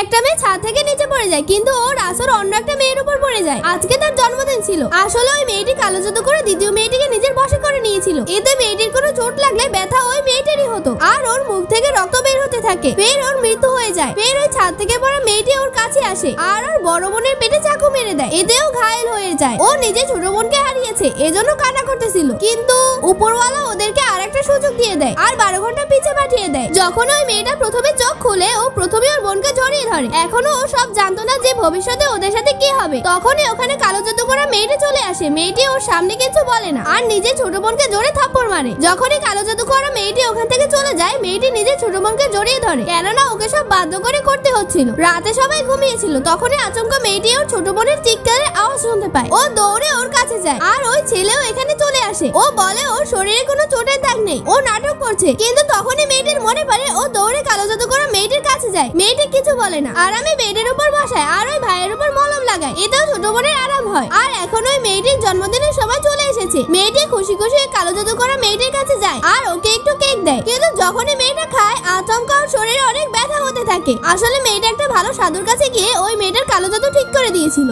একটা মেয়ে ছাদ থেকে নিচে পড়ে যায়, কিন্তু ওর আসর অন্য একটা মেয়ের উপর পড়ে যায়। আজকে তার জন্মদিন ছিল। আসলে ওই মেয়েটি কালো জাদু করে দ্বিতীয় মেয়েটিকে নিজের বশে করে নিয়েছিল। এতে মেয়েটির কোনো চোট লাগলে ব্যথা ওই মেয়েটিরই হতো, আর ওর মুখ থেকে রক্ত বের হতে থাকে। ফের ওর মৃত্যু হয়ে যায়। ফের ওই ছাদ থেকে পড়া মেয়েটি ওর কাছে আসে আর ওর বড় বোনের পেটে চাকু মেরে দেয়। এতেও ঘায়েল হয়ে যায়। ও নিজে ছোট বোনকে হারিয়েছে, এজন্য কান্না করতেছিল, কিন্তু উপরওয়ালা ওদেরকে আরেকটা সুযোগ দিয়ে দেয় আর 12 ঘন্টা পিছে পাঠিয়ে দেয়। যখন ওই মেয়েটা প্রথমে চোখ খুলে, ও প্রথমে ওর বোনকে জড়িয়ে ধরে। এখনো ও সব জানতো না যে ভবিষ্যতে ওদের সাথে কি হবে। তখনই ওখানে কালো জাদু করা মেয়েটি চলে আসে। মেয়েটি ওর সামনে কিছু বলে না আর নিজে ছোট বোনকে জোরে থাপ্পড় মারে। যখনই কালো জাদু করা মেয়েটি ওখান থেকে চলে যায়, মেয়েটি নিজে ছোট বোনকে জড়িয়ে ধরে, কেননা ওকে সব বাধ্য করে করতে হচ্ছিল। রাতে সবাই ঘুমিয়েছিল। তখনই আচমকা মেয়েটি ওর ছোট বোনের চিৎকারের আওয়াজ শুনতে পায়। ও দৌড়ে ওর কাছে যায় আর ওই ছেলেও এখানে চলে আসে। ও বলে ওর শরীরে কোনো চোটের দাগ নেই, ও নাটক করছে। কিন্তু তখনই মেয়েটির মনে পড়ে, ও দৌড়ে কালো জাদু করা মেয়েটির কাছে যায়। মেয়েটি কিছু বলে না আর আমি বেডের উপর বসায় আর ওই ভাইয়ের উপর মলম লাগায়। এতেও ছোট বোনের আরাম হয়। আর এখন ওই মেয়েটির জন্মদিনের সময় চলে এসেছে। মেয়েটি খুশি খুশি কালো জাদু করা মেয়েটির কাছে যায় আর ওকে একটু কেক দেয়। কিন্তু যখনই মেয়েটা খায়, আচমকা ওর শরীরে অনেক ব্যথা হতে থাকে। আসলে মেয়েটা একটা ভালো সাধুর কাছে গিয়ে ওই মেয়েটার কালো জাদু ঠিক করে দিয়েছিল।